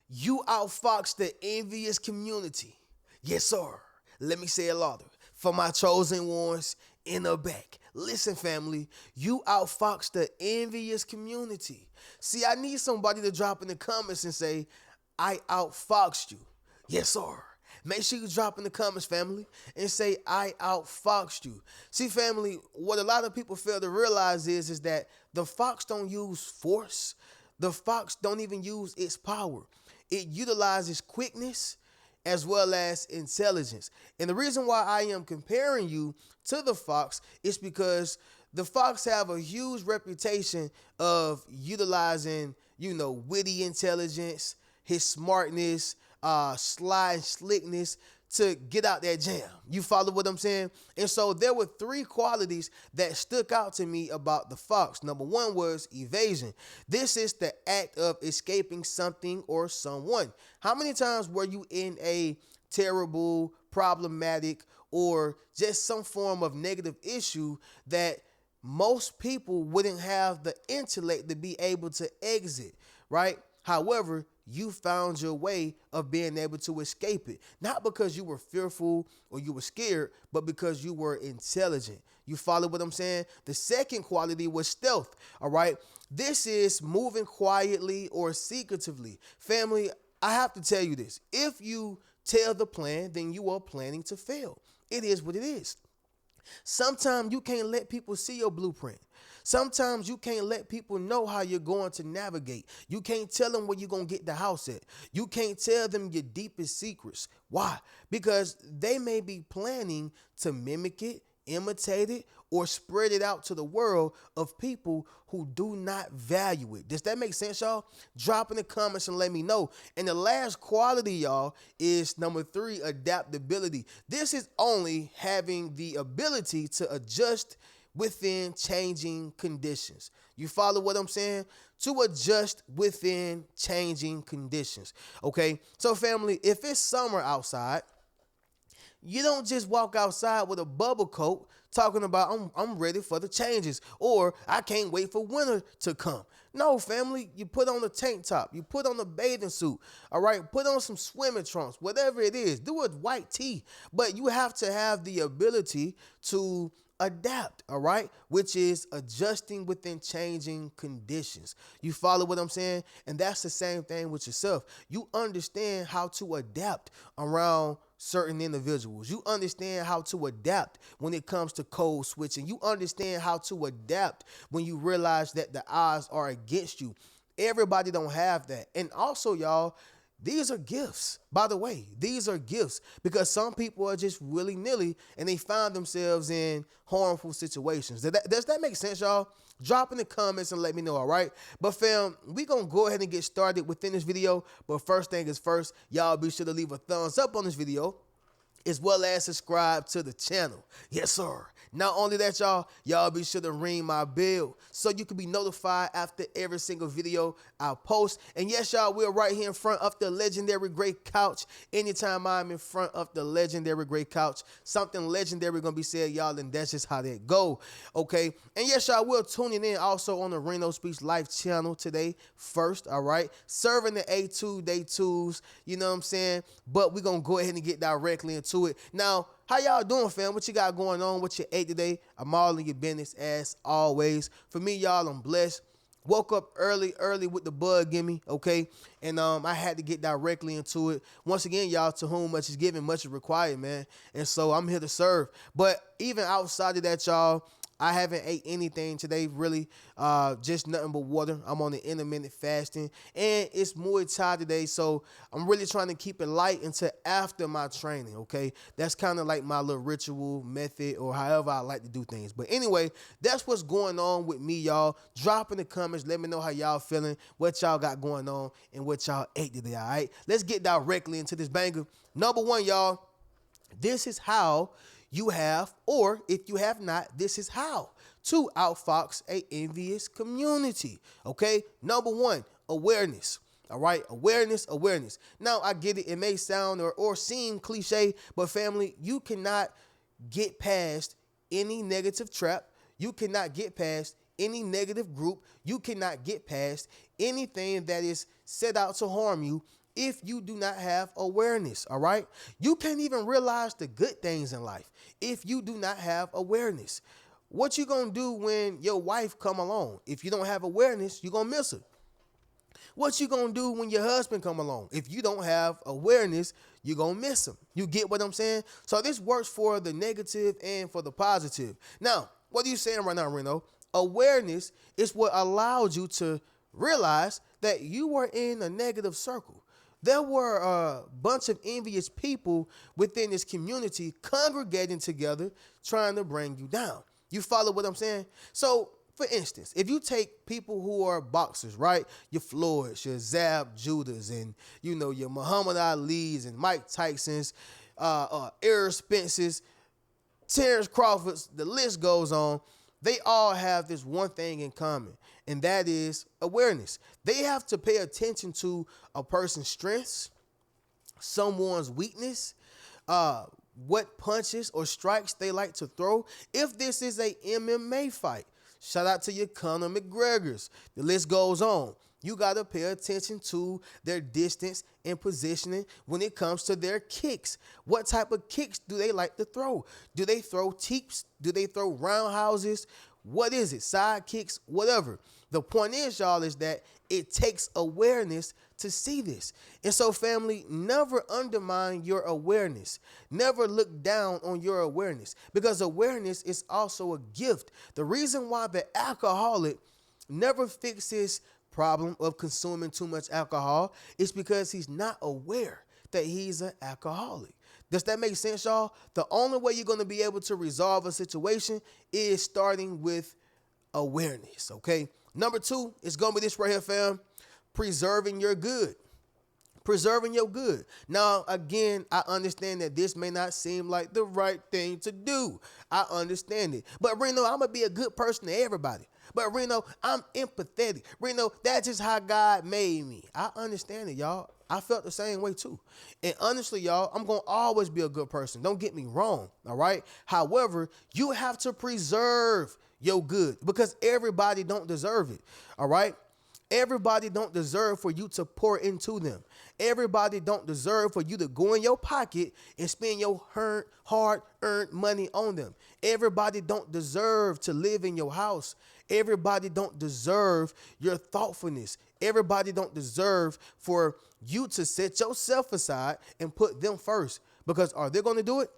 You outfox the envious community. Yes, sir. Let me say it louder. For my chosen ones in the back. Listen, family, you outfox the envious community. See, I need somebody to drop in the comments and say, I outfoxed you. Yes, sir. Make sure you drop in the comments, family, and say, I outfoxed you. See, family, what a lot of people fail to realize is that the fox don't use force. The fox don't even use its power. It utilizes quickness as well as intelligence. And the reason why I am comparing you to the fox is because the fox have a huge reputation of utilizing, witty intelligence, his smartness, sly and slickness to get out that jam. You follow what I'm saying? And so there were three qualities that stuck out to me about the fox. Number one was evasion. This is the act of escaping something or someone. How many times were you in a terrible, problematic, or just some form of negative issue that most people wouldn't have the intellect to be able to exit, right? However, you found your way of being able to escape it. Not because you were fearful or you were scared, but because you were intelligent. You follow what I'm saying? The second quality was stealth, all right? This is moving quietly or secretively. Family, I have to tell you this. If you tell the plan, then you are planning to fail. It is what it is. Sometimes you can't let people see your blueprint. Sometimes you can't let people know how you're going to navigate. You can't tell them where you're going to get the house at. You can't tell them your deepest secrets. Why? Because they may be planning to mimic it, imitate it, or spread it out to the world of people who do not value it. Does that make sense, y'all? Drop in the comments and let me know. And the last quality, y'all, is number three, adaptability. This is only having the ability to adjust within changing conditions. You follow what I'm saying? To adjust within changing conditions. Okay? So family, if it's summer outside, you don't just walk outside with a bubble coat talking about I'm ready for the changes or I can't wait for winter to come. No, family, you put on a tank top, you put on a bathing suit, all right? Put on some swimming trunks, whatever it is. Do a white tee, but you have to have the ability to adapt, all right, which is adjusting within changing conditions. You follow what I'm saying? And that's the same thing with yourself. You understand how to adapt around certain individuals. You understand how to adapt when it comes to code switching. You understand how to adapt when you realize that the odds are against you. Everybody don't have that. And also, y'all, these are gifts. By the way, these are gifts because some people are just willy-nilly and they find themselves in harmful situations. Does that make sense, y'all? Drop in the comments and let me know, all right? But fam, we gonna go ahead and get started within this video. But first thing is first, y'all be sure to leave a thumbs up on this video as well as subscribe to the channel. Yes, sir. Not only that, y'all be sure to ring my bell so you can be notified after every single video I post. And yes, y'all, we're right here in front of the legendary gray couch. Anytime I'm in front of the legendary gray couch, something legendary gonna be said, y'all, and that's just how that go. Okay. And yes, y'all, we're tuning in also on the Reno Speech Life channel today first, all right? Serving the A2 Day 2s, you know what I'm saying? But we're gonna go ahead and get directly into it. Now, how y'all doing, fam? What you got going on? What you ate today? I'm all in your business as always. For me, y'all, I'm blessed. Woke up early with the bug in me, okay? And I had to get directly into it. Once again, y'all, to whom much is given, much is required, man. And so I'm here to serve. But even outside of that, y'all, I haven't ate anything today, really. Just nothing but water. I'm on the intermittent fasting. And it's Muay Thai today, so I'm really trying to keep it light until after my training, okay? That's kind of like my little ritual method or however I like to do things. But anyway, that's what's going on with me, y'all. Drop in the comments. Let me know how y'all feeling, what y'all got going on, and what y'all ate today, all right? Let's get directly into this banger. Number one, y'all, this is how you have, or if you have not, this is how to outfox a envious community. Okay, number one, awareness. All right, awareness. Now I get it, it may sound or seem cliche, but family, you cannot get past any negative trap. You cannot get past any negative group. You cannot get past anything that is set out to harm you if you do not have awareness, all right? You can't even realize the good things in life if you do not have awareness. What you gonna do when your wife come along? If you don't have awareness, you gonna miss her. What you gonna do when your husband come along? If you don't have awareness, you gonna miss him. You get what I'm saying? So this works for the negative and for the positive. Now, what are you saying right now, Reno? Awareness is what allowed you to realize that you were in a negative circle. There were a bunch of envious people within this community congregating together trying to bring you down. You follow what I'm saying? So, for instance, if you take people who are boxers, right? Your Floyds, your Zab Judas, and your Muhammad Ali's and Mike Tyson's, Errol Spence's, Terrence Crawford's, the list goes on. They all have this one thing in common, and that is awareness. They have to pay attention to a person's strengths, someone's weakness, what punches or strikes they like to throw. If this is a MMA fight, shout out to your Conor McGregors. The list goes on. You got to pay attention to their distance and positioning when it comes to their kicks. What type of kicks do they like to throw? Do they throw teeps? Do they throw roundhouses? What is it? Side kicks? Whatever. The point is, y'all, is that it takes awareness to see this. And so, family, never undermine your awareness. Never look down on your awareness, because awareness is also a gift. The reason why the alcoholic never fixes problem of consuming too much alcohol is because he's not aware that he's an alcoholic. Does that make sense, y'all? The only way you're going to be able to resolve a situation is starting with awareness, okay? Number 2 is going to be this right here, fam. Preserving your good. Preserving your good. Now, again, I understand that this may not seem like the right thing to do. I understand it. But, Reno, I'm going to be a good person to everybody. But, Reno, I'm empathetic. Reno, that's just how God made me. I understand it, y'all. I felt the same way, too. And honestly, y'all, I'm going to always be a good person. Don't get me wrong, all right? However, you have to preserve your good, because everybody don't deserve it, all right? Everybody don't deserve for you to pour into them. Everybody don't deserve for you to go in your pocket and spend your hard-earned money on them. Everybody don't deserve to live in your house. Everybody don't deserve your thoughtfulness. Everybody don't deserve for you to set yourself aside and put them first. Because are they going to do it?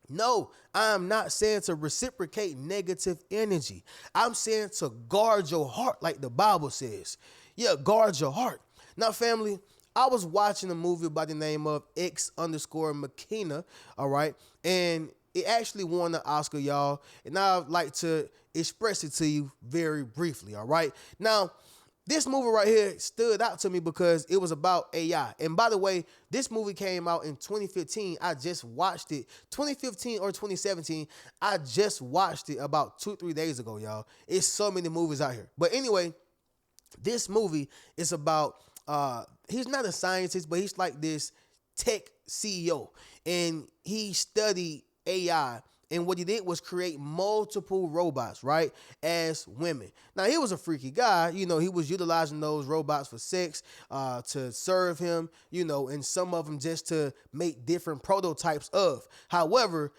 No, I'm not saying to reciprocate negative energy. I'm saying to guard your heart, like the Bible says. Yeah, guard your heart. Now, family, I was watching a movie by the name of X_Machina, all right? And it actually won the Oscar, y'all. And I'd like to express it to you very briefly, all right? Now, this movie right here stood out to me because it was about AI. And by the way, this movie came out in 2015. I just watched it. 2015 or 2017. I just watched it about 2-3 days ago, y'all. It's so many movies out here. But anyway, this movie is about, he's not a scientist, but he's like this tech CEO. And he studied AI. And what he did was create multiple robots, right, as women. Now, he was a freaky guy. He was utilizing those robots for sex, to serve him, and some of them just to make different prototypes of. However,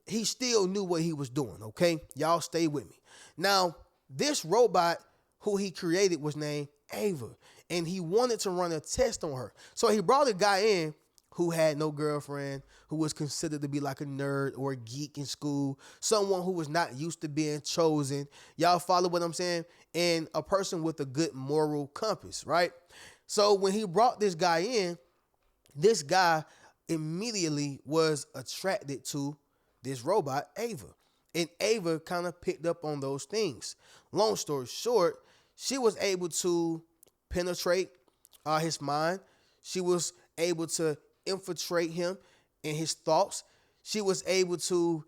he still knew what he was doing, okay? Y'all stay with me. Now, this robot who he created was named Ava, and he wanted to run a test on her. So he brought a guy in who had no girlfriend, who was considered to be like a nerd or a geek in school, someone who was not used to being chosen. Y'all follow what I'm saying? And a person with a good moral compass, right? So when he brought this guy in, this guy immediately was attracted to this robot, Ava. And Ava kind of picked up on those things. Long story short, she was able to penetrate his mind. She was able to infiltrate him and his thoughts. She was able to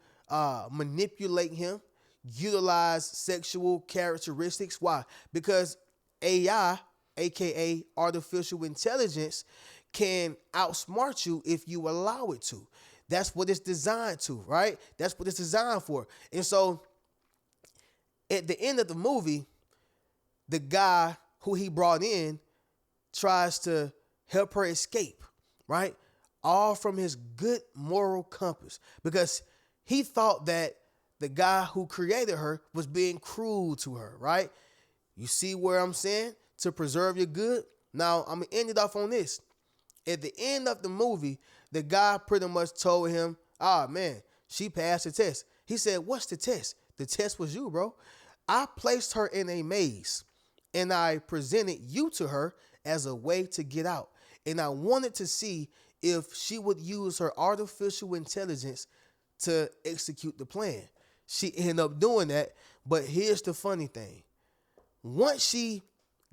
manipulate him, utilize sexual characteristics. Why? Because AI, aka artificial intelligence, can outsmart you if you allow it to. That's what it's designed to, right? That's what it's designed for. And so at the end of the movie, the guy who he brought in tries to help her escape, right? All from his good moral compass, because he thought that the guy who created her was being cruel to her, right? You see where I'm saying? To preserve your good. Now, I'm going to end it off on this. At the end of the movie, the guy pretty much told him, man, she passed the test. He said, what's the test? The test was you, bro. I placed her in a maze and I presented you to her as a way to get out. And I wanted to see if she would use her artificial intelligence to execute the plan. She ended up doing that. But here's the funny thing. Once she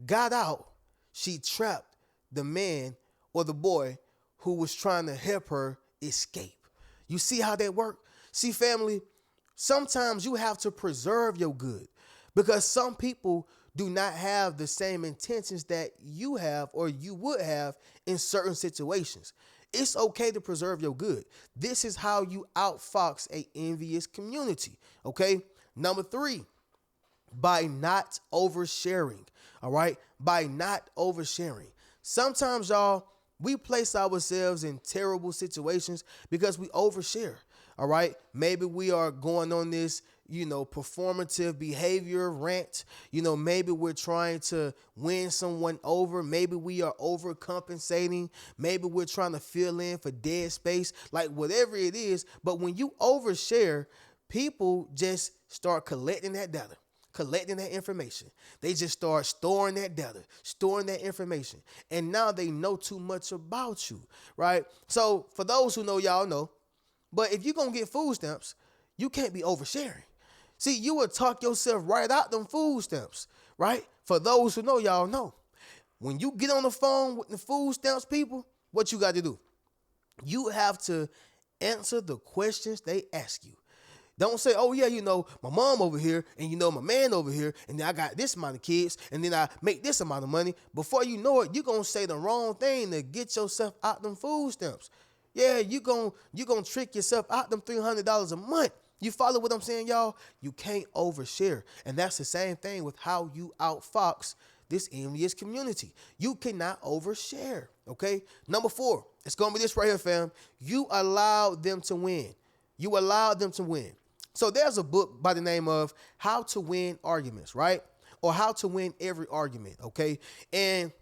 got out, she trapped the man or the boy who was trying to help her escape. You see how that worked? See, family, sometimes you have to preserve your good, because some people do not have the same intentions that you have or you would have in certain situations. It's okay to preserve your good. This is how you outfox a envious community, okay? Number 3, by not oversharing, all right? By not oversharing. Sometimes, y'all, we place ourselves in terrible situations because we overshare, all right? Maybe we are going on this, performative behavior rant. Maybe we're trying to win someone over. Maybe we are overcompensating. Maybe we're trying to fill in for dead space, like whatever it is. But when you overshare, people just start collecting that data, collecting that information. They just start storing that data, storing that information. And now they know too much about you, right? So for those who know, y'all know. But if you're going to get food stamps, you can't be oversharing. See, you would talk yourself right out them food stamps, right? For those who know, y'all know. When you get on the phone with the food stamps people, what you got to do? You have to answer the questions they ask you. Don't say, oh, yeah, my mom over here and, my man over here, and then I got this amount of kids, and then I make this amount of money. Before you know it, you're going to say the wrong thing to get yourself out them food stamps. Yeah, you're gonna trick yourself out them $300 a month. You follow what I'm saying, y'all? You can't overshare. And that's the same thing with how you outfox this envious community. You cannot overshare, okay? Number 4, it's going to be this right here, fam. You allow them to win. You allow them to win. So there's a book by the name of How to Win Arguments, right? Or How to Win Every Argument, okay? And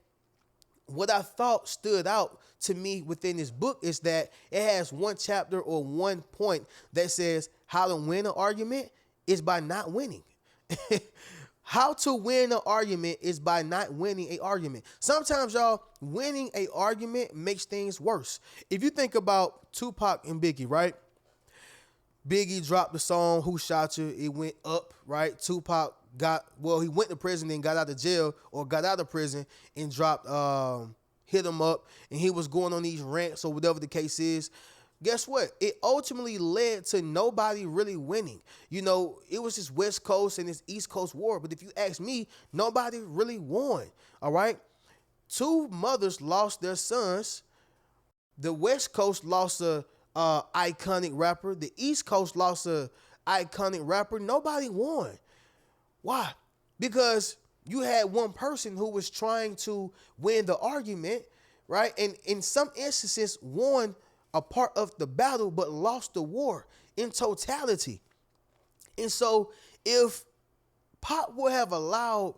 what I thought stood out to me within this book is that it has one chapter or one point that says how to win an argument is by not winning. How to win an argument is by not winning an argument. Sometimes, y'all, winning an argument makes things worse. If you think about Tupac and Biggie, right? Biggie dropped the song Who Shot You? It went up, right? Tupac he went to prison and got out of jail or got out of prison and dropped Hit Him Up, and he was going on these rants or whatever the case is. Guess what? It ultimately led to nobody really winning. It was this West Coast and this East Coast war, but if you ask me, nobody really won, all right? 2 mothers lost their sons. The West Coast lost a iconic rapper. The East Coast lost a iconic rapper. Nobody won. Why? Because you had one person who was trying to win the argument, right? And in some instances won a part of the battle, but lost the war in totality. And so if Pop would have allowed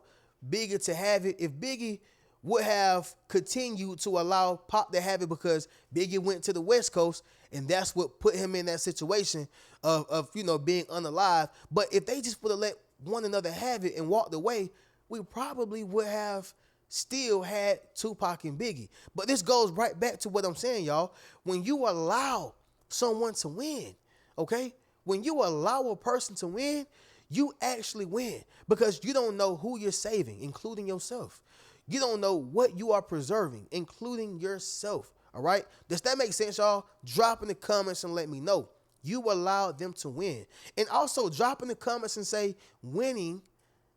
Biggie to have it, if Biggie would have continued to allow Pop to have it because Biggie went to the West Coast, and that's what put him in that situation of being unalive. But if they just would have let one another have it and walked away, we probably would have still had Tupac and Biggie. But this goes right back to what I'm saying, y'all. When you allow someone to win, okay? When you allow a person to win, you actually win because you don't know who you're saving, including yourself. You don't know what you are preserving, including yourself, all right? Does that make sense, y'all? Drop in the comments and let me know. You allowed them to win. And also drop in the comments and say winning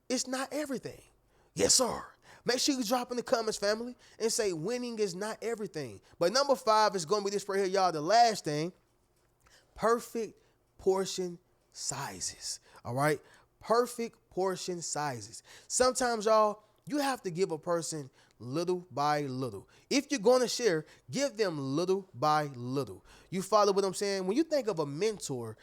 is not everything. Yes, sir. Make sure you drop in the comments, family, and say winning is not everything. But number 5 is going to be this right here, y'all. The last thing, perfect portion sizes, all right? Perfect portion sizes. Sometimes, y'all, you have to give a person little by little. If you're going to share, give them little by little. You follow what I'm saying? When you think of a mentor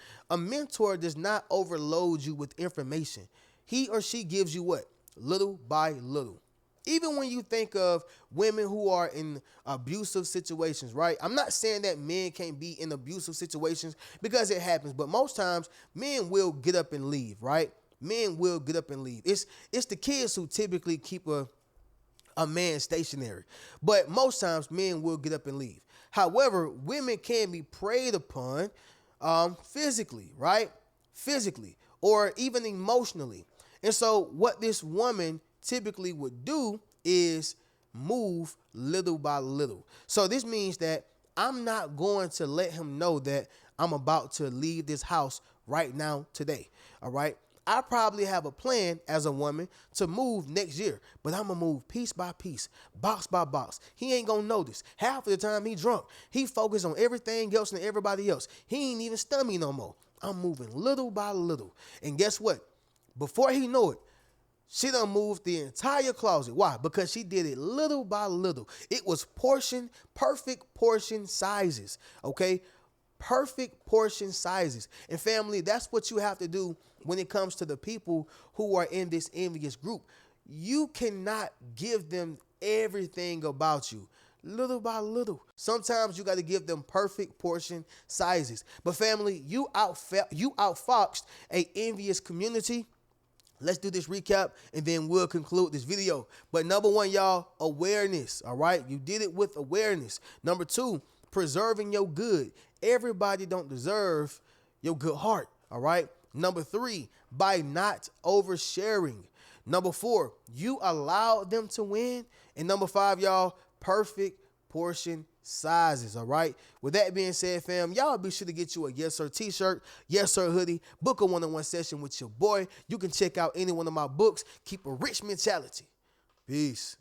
does not overload you with information. He or she gives you what? Little by little. Even when you think of women who are in abusive situations, right? I'm not saying that men can't be in abusive situations, because it happens, but most times men will get up and leave, right? Men will get up and leave. It's the kids who typically keep a man stationary, but most times men will get up and leave. However, women can be preyed upon physically, right? Physically, or even emotionally. And so what this woman typically would do is move little by little. So this means that I'm not going to let him know that I'm about to leave this house right now today. All right. I probably have a plan as a woman to move next year, but I'm going to move piece by piece, box by box. He ain't going to notice. Half of the time he drunk. He focused on everything else and everybody else. He ain't even stun me no more. I'm moving little by little. And guess what? Before he know it, she done moved the entire closet. Why? Because she did it little by little. It was perfect portion sizes, okay? Perfect portion sizes. And family, that's what you have to do when it comes to the people who are in this envious group. You cannot give them everything about you. Little by little. Sometimes you got to give them perfect portion sizes. But family, you outfoxed a envious community. Let's do this recap and then we'll conclude this video. But number one, y'all, awareness. All right. You did it with awareness. Number two, preserving your good. Everybody don't deserve your good heart. All right. Number three, by not oversharing. Number four, you allowed them to win. And number five, y'all, perfect portion sizes. All right. With that being said, fam, y'all be sure to get you a Yes Sir t-shirt, Yes Sir hoodie, book a one-on-one session with your boy. You can check out any one of my books. Keep a rich mentality. Peace.